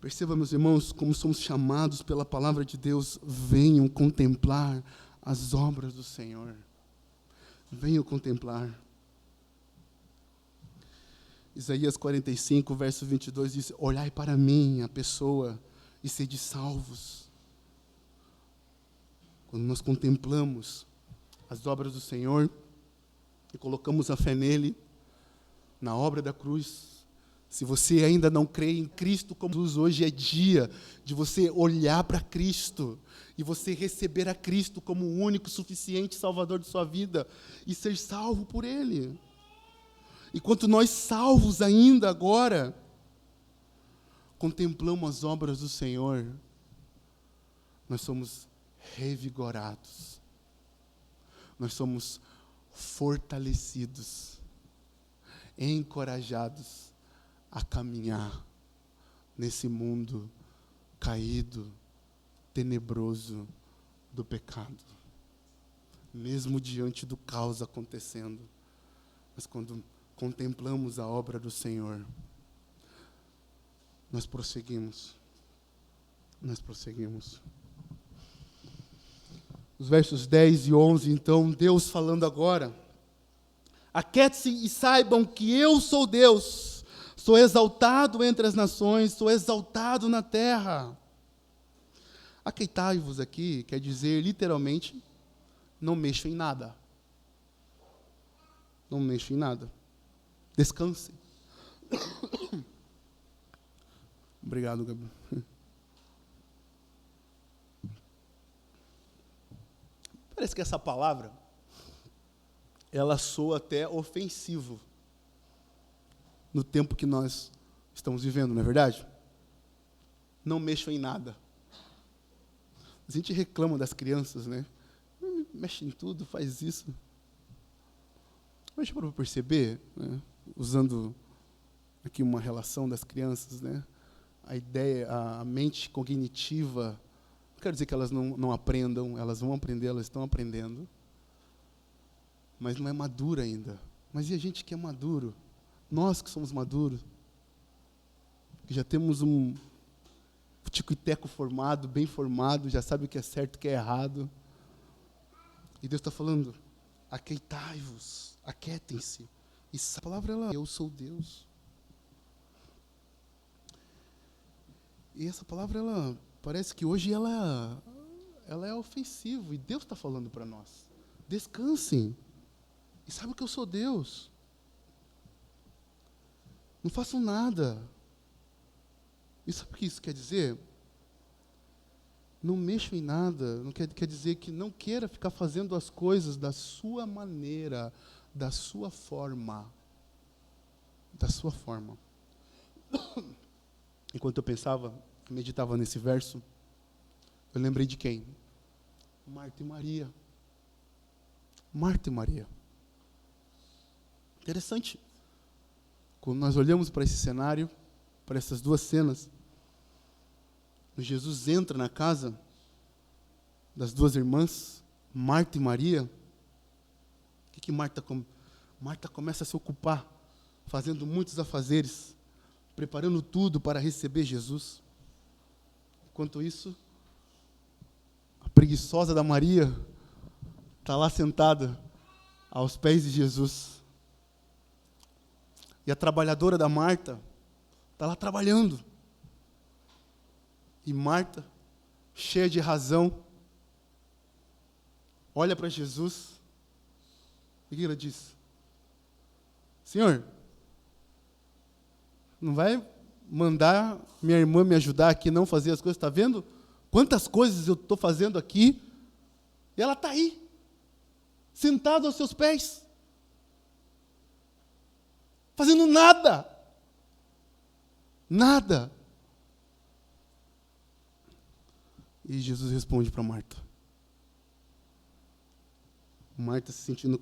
Perceba, meus irmãos, como somos chamados pela palavra de Deus: venham contemplar as obras do Senhor. Venham contemplar. Isaías 45, verso 22 diz: olhai para mim, a pessoa, e sede salvos. Quando nós contemplamos as obras do Senhor e colocamos a fé nele, na obra da cruz, se você ainda não crê em Cristo como Jesus, hoje é dia de você olhar para Cristo e você receber a Cristo como o único, suficiente Salvador de sua vida e ser salvo por Ele. Enquanto nós salvos ainda agora, contemplamos as obras do Senhor, nós somos revigorados, nós somos fortalecidos, encorajados a caminhar nesse mundo caído, tenebroso do pecado. Mesmo diante do caos acontecendo, mas quando contemplamos a obra do Senhor, nós prosseguimos. Os versos 10 e 11, então, Deus falando agora: aquietem-se e saibam que eu sou Deus, sou exaltado entre as nações, sou exaltado na terra. Aquietai-vos aqui quer dizer, literalmente, não mexam em nada. Não mexam em nada. Descanse. Obrigado, Gabi. Parece que essa palavra, ela soa até ofensivo no tempo que nós estamos vivendo, não é verdade? Não mexam em nada. A gente reclama das crianças, né? Mexe em tudo, faz isso. Mas para perceber, né? Usando aqui uma relação das crianças, né? A ideia, a mente cognitiva, não quero dizer que elas não aprendam, elas vão aprender, elas estão aprendendo, mas não é madura ainda. Mas e a gente que é maduro? Nós que somos maduros, que já temos um tico e teco formado, bem formado, já sabe o que é certo e o que é errado. E Deus está falando: aquietai-vos, aquietem-se. E essa palavra, eu sou Deus. E essa palavra, parece que hoje ela é ofensiva. E Deus está falando para nós: descansem. E sabe que eu sou Deus. Não façam nada. E sabe o que isso quer dizer? Não mexam em nada. Não quer dizer que não queira ficar fazendo as coisas da sua maneira, da sua forma. Da sua forma. Enquanto eu pensava, meditava nesse verso, eu lembrei de quem? Marta e Maria. Marta e Maria. Interessante. Quando nós olhamos para esse cenário, para essas duas cenas, Jesus entra na casa das duas irmãs, Marta e Maria. O que Marta começa a se ocupar, fazendo muitos afazeres, preparando tudo para receber Jesus. Enquanto isso, a preguiçosa da Maria está lá sentada aos pés de Jesus. E a trabalhadora da Marta está lá trabalhando. E Marta, cheia de razão, olha para Jesus. E o que ela diz? Senhor, não vai mandar minha irmã me ajudar aqui, não fazer as coisas? Está vendo quantas coisas eu estou fazendo aqui? E ela está aí, sentada aos seus pés, fazendo nada. Nada. E Jesus responde para Marta. Marta se sentindo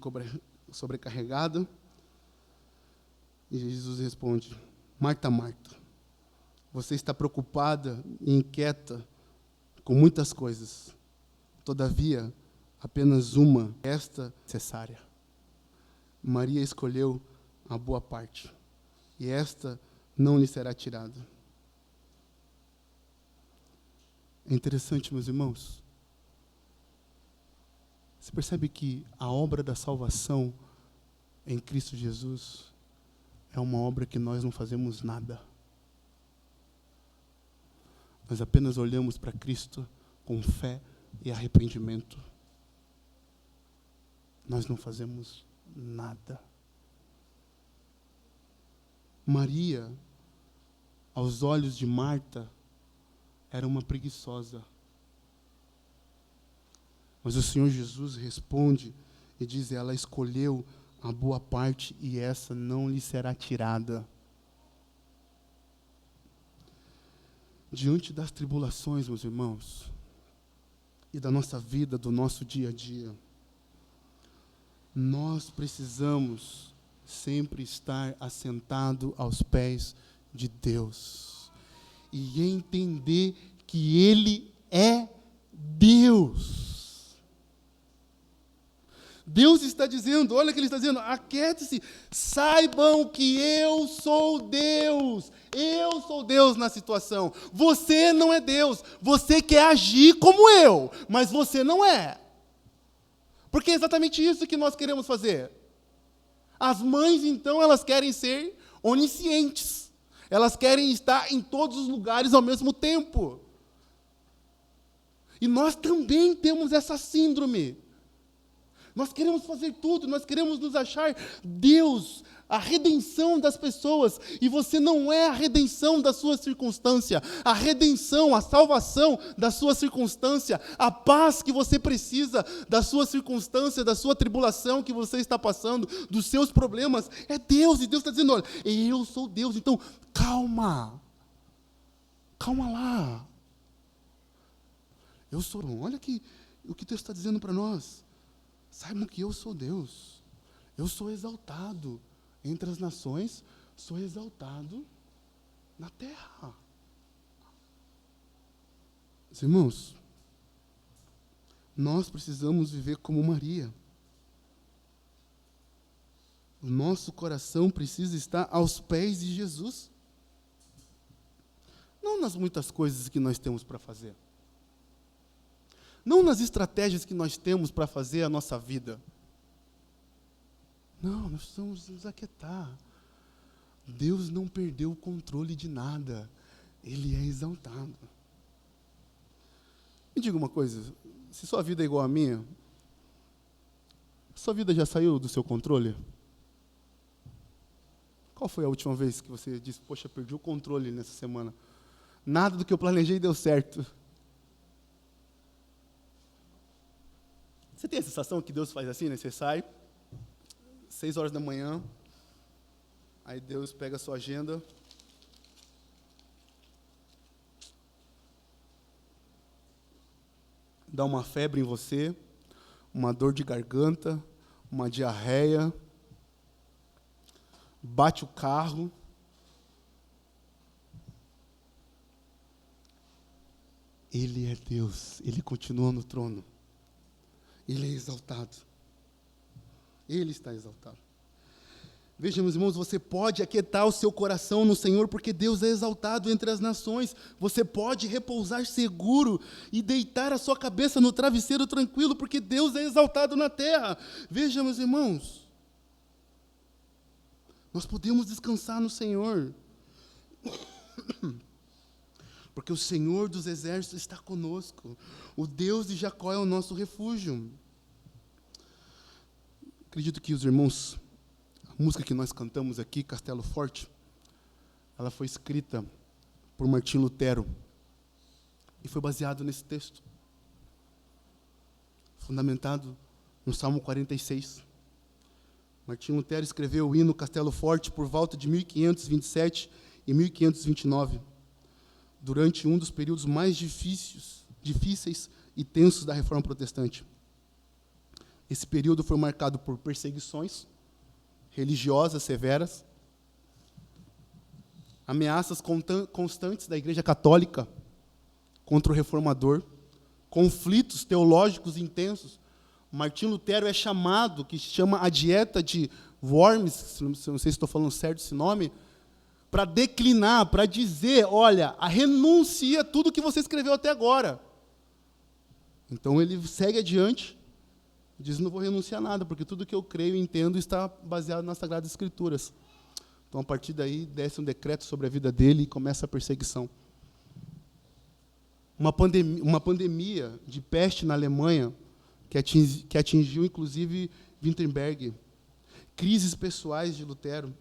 sobrecarregada. E Jesus responde: Marta, Marta, você está preocupada e inquieta com muitas coisas. Todavia, apenas uma, esta necessária. Maria escolheu a boa parte, e esta não lhe será tirada. É interessante, meus irmãos. Você percebe que a obra da salvação em Cristo Jesus é uma obra que nós não fazemos nada. Nós apenas olhamos para Cristo com fé e arrependimento. Nós não fazemos nada. Maria, aos olhos de Marta, era uma preguiçosa. Mas o Senhor Jesus responde e diz: ela escolheu a boa parte e essa não lhe será tirada. Diante das tribulações, meus irmãos, e da nossa vida, do nosso dia a dia, nós precisamos sempre estar assentado aos pés de Deus e entender que Ele é Deus. Deus está dizendo, olha o que Ele está dizendo: aquiete-se, saibam que eu sou Deus. Eu sou Deus na situação. Você não é Deus. Você quer agir como eu, mas você não é. Porque é exatamente isso que nós queremos fazer. As mães, então, elas querem ser oniscientes. Elas querem estar em todos os lugares ao mesmo tempo. E nós também temos essa síndrome. Nós queremos fazer tudo, nós queremos nos achar Deus, a redenção das pessoas, e você não é a redenção da sua circunstância, a redenção, a salvação da sua circunstância, a paz que você precisa da sua circunstância, da sua tribulação que você está passando, dos seus problemas, é Deus, e Deus está dizendo: olha, eu sou Deus, então calma lá, eu sou, olha aqui o que Deus está dizendo para nós. Saibam que eu sou Deus. Eu sou exaltado entre as nações, sou exaltado na terra. Meus irmãos, nós precisamos viver como Maria. O nosso coração precisa estar aos pés de Jesus. Não nas muitas coisas que nós temos para fazer. Não nas estratégias que nós temos para fazer a nossa vida. Não, nós precisamos nos aquietar. Deus não perdeu o controle de nada. Ele é exaltado. Me diga uma coisa, se sua vida é igual à minha, sua vida já saiu do seu controle? Qual foi a última vez que você disse: poxa, perdi o controle nessa semana? Nada do que eu planejei deu certo. Você tem a sensação que Deus faz assim, né? Você sai, 6 horas da manhã, aí Deus pega a sua agenda, dá uma febre em você, uma dor de garganta, uma diarreia, bate o carro. Ele é Deus, Ele continua no trono. Ele é exaltado. Ele está exaltado. Veja, meus irmãos, você pode aquietar o seu coração no Senhor, porque Deus é exaltado entre as nações. Você pode repousar seguro e deitar a sua cabeça no travesseiro tranquilo, porque Deus é exaltado na terra. Veja, meus irmãos, nós podemos descansar no Senhor, porque o Senhor dos exércitos está conosco. O Deus de Jacó é o nosso refúgio. Acredito que os irmãos, a música que nós cantamos aqui, Castelo Forte, ela foi escrita por Martim Lutero e foi baseado nesse texto, fundamentado no Salmo 46. Martim Lutero escreveu o hino Castelo Forte por volta de 1527 e 1529, durante um dos períodos mais difíceis e tensos da Reforma Protestante. Esse período foi marcado por perseguições religiosas severas, ameaças constantes da Igreja Católica contra o reformador, conflitos teológicos intensos. Martim Lutero é chamado, que se chama a dieta de Worms, não sei se estou falando certo esse nome, para declinar, para dizer: olha, renuncia tudo que você escreveu até agora. Então ele segue adiante Diz, não vou renunciar a nada, porque tudo que eu creio e entendo está baseado nas Sagradas Escrituras. Então, a partir daí, desce um decreto sobre a vida dele e começa a perseguição. Uma pandemia de peste na Alemanha, que atingiu, inclusive, Wittenberg. Crises pessoais de Lutero,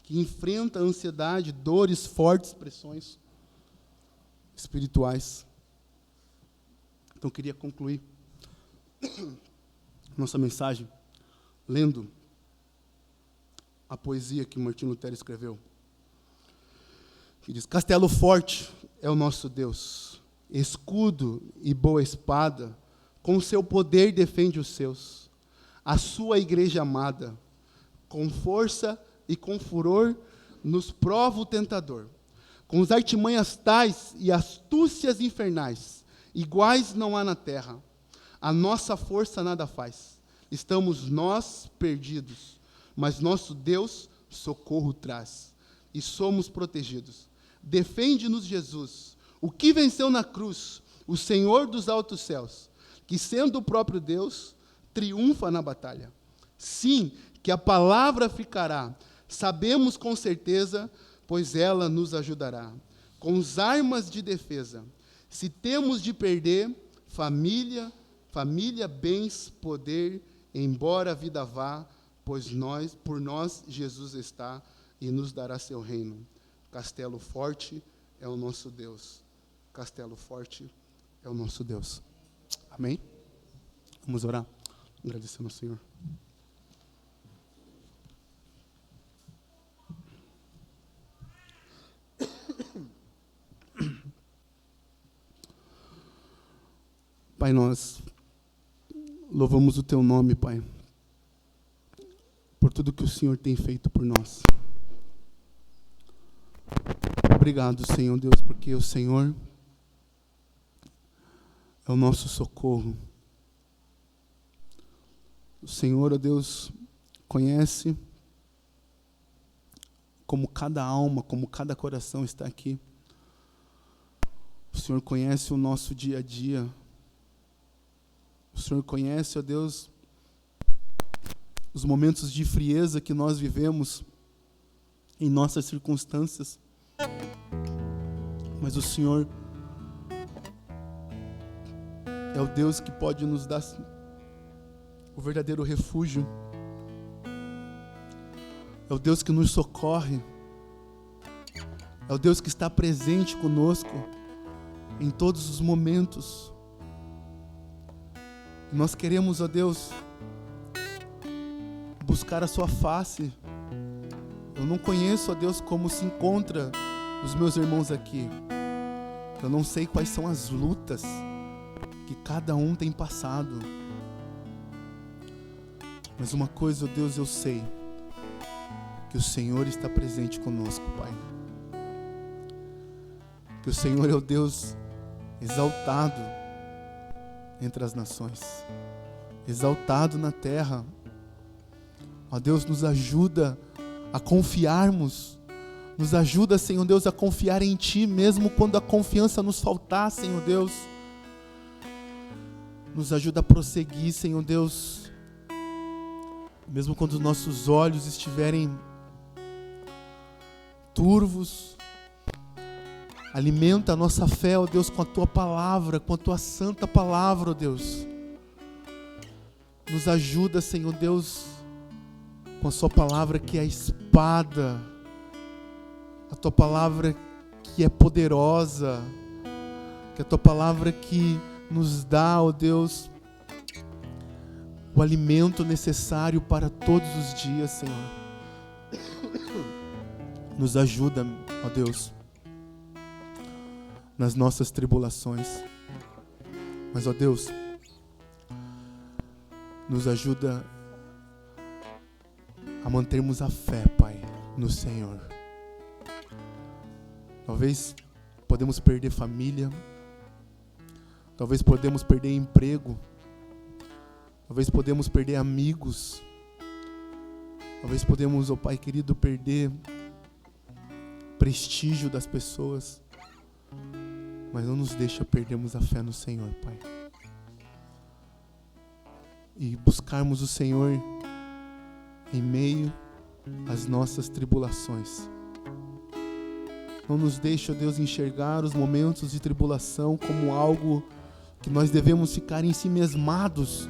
que enfrenta a ansiedade, dores, fortes pressões espirituais. Então, eu queria concluir nossa mensagem lendo a poesia que Martinho Lutero escreveu, que diz: Castelo forte é o nosso Deus, escudo e boa espada, com o seu poder defende os seus. A sua igreja amada, com força e com furor, nos prova o tentador. Com as artimanhas tais e astúcias infernais, iguais não há na terra. A nossa força nada faz. Estamos nós perdidos, mas nosso Deus socorro traz. E somos protegidos. Defende-nos, Jesus, o que venceu na cruz, o Senhor dos altos céus, que sendo o próprio Deus, triunfa na batalha. Sim, que a palavra ficará, sabemos com certeza, pois ela nos ajudará. Com as armas de defesa, se temos de perder, família, bens, poder, embora a vida vá, pois por nós Jesus está e nos dará seu reino. Castelo forte é o nosso Deus. Castelo forte é o nosso Deus. Amém? Vamos orar, agradecendo ao Senhor. Pai, nós louvamos o Teu nome, Pai, por tudo que o Senhor tem feito por nós. Obrigado, Senhor Deus, porque o Senhor é o nosso socorro. O Senhor, ó Deus, conhece como cada alma, como cada coração está aqui. O Senhor conhece o nosso dia a dia. O Senhor conhece, ó Deus, os momentos de frieza que nós vivemos em nossas circunstâncias. Mas o Senhor é o Deus que pode nos dar o verdadeiro refúgio. É o Deus que nos socorre. É o Deus que está presente conosco em todos os momentos. E nós queremos, ó Deus, buscar a sua face. Eu não conheço, ó Deus, como se encontra os meus irmãos aqui. Eu não sei quais são as lutas que cada um tem passado. Mas uma coisa, ó Deus, eu sei, que o Senhor está presente conosco, Pai. Que o Senhor é o Deus exaltado entre as nações, exaltado na terra. Ó Deus, nos ajuda a confiarmos, nos ajuda, Senhor Deus, a confiar em Ti, mesmo quando a confiança nos faltar, Senhor Deus. Nos ajuda a prosseguir, Senhor Deus, mesmo quando os nossos olhos estiverem turvos. Alimenta a nossa fé, ó Deus, com a Tua palavra, com a Tua santa palavra, ó Deus. Nos ajuda, Senhor Deus, com a Sua palavra que é a espada, a Tua palavra que é poderosa, que é a Tua palavra que nos dá, ó Deus, o alimento necessário para todos os dias, Senhor. Nos ajuda, ó Deus, nas nossas tribulações. Mas, ó Deus, nos ajuda a mantermos a fé, Pai, no Senhor. Talvez podemos perder família, talvez podemos perder emprego, talvez podemos perder amigos, talvez podemos, ó Pai querido, perder prestígio das pessoas, mas não nos deixa perdermos a fé no Senhor, Pai. e buscarmos o Senhor em meio às nossas tribulações. Não nos deixe, ó Deus, enxergar os momentos de tribulação como algo que nós devemos ficar ensimesmados,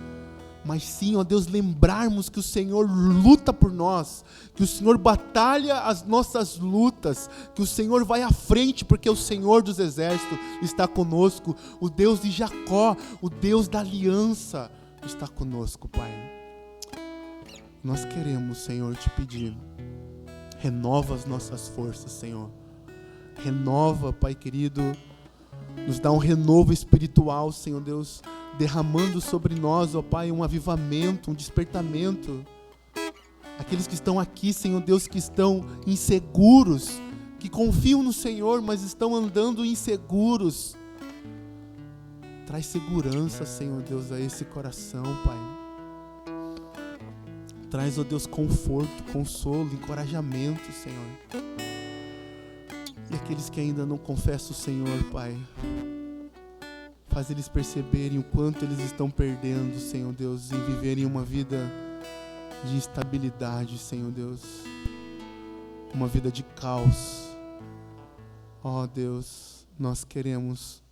mas sim, ó Deus, lembrarmos que o Senhor luta por nós, que o Senhor batalha as nossas lutas, que o Senhor vai à frente, porque o Senhor dos exércitos está conosco, o Deus de Jacó, o Deus da aliança está conosco, Pai. Nós queremos, Senhor, te pedir, renova as nossas forças, Senhor. Renova, Pai querido, nos dá um renovo espiritual, Senhor Deus, derramando sobre nós, ó Pai, um avivamento, um despertamento. Aqueles que estão aqui, Senhor Deus, que estão inseguros, que confiam no Senhor, mas estão andando inseguros. Traz segurança, Senhor Deus, a esse coração, Pai. Traz, ó Deus, conforto, consolo, encorajamento, Senhor. E aqueles que ainda não confessam o Senhor, Pai, faz eles perceberem o quanto eles estão perdendo, Senhor Deus, em viverem uma vida de instabilidade, Senhor Deus, uma vida de caos. Ó Deus, nós queremos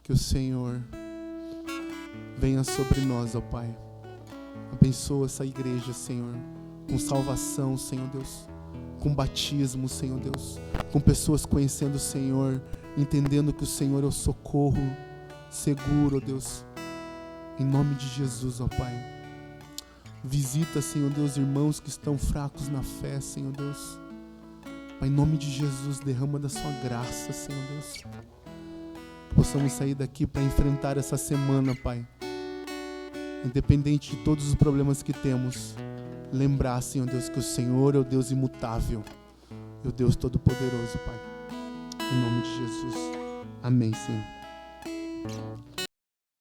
que o Senhor venha sobre nós, ó Pai. Abençoa essa igreja, Senhor, com salvação, Senhor Deus, com batismo, Senhor Deus, com pessoas conhecendo o Senhor, entendendo que o Senhor é o socorro seguro, ó Deus, em nome de Jesus, ó Pai. Visita, Senhor Deus, irmãos que estão fracos na fé, Senhor Deus. Pai, em nome de Jesus, derrama da sua graça, Senhor Deus. Que possamos sair daqui para enfrentar essa semana, Pai. Independente de todos os problemas que temos, lembrar, Senhor Deus, que o Senhor é o Deus imutável e o Deus todo-poderoso, Pai. Em nome de Jesus. Amém, Senhor.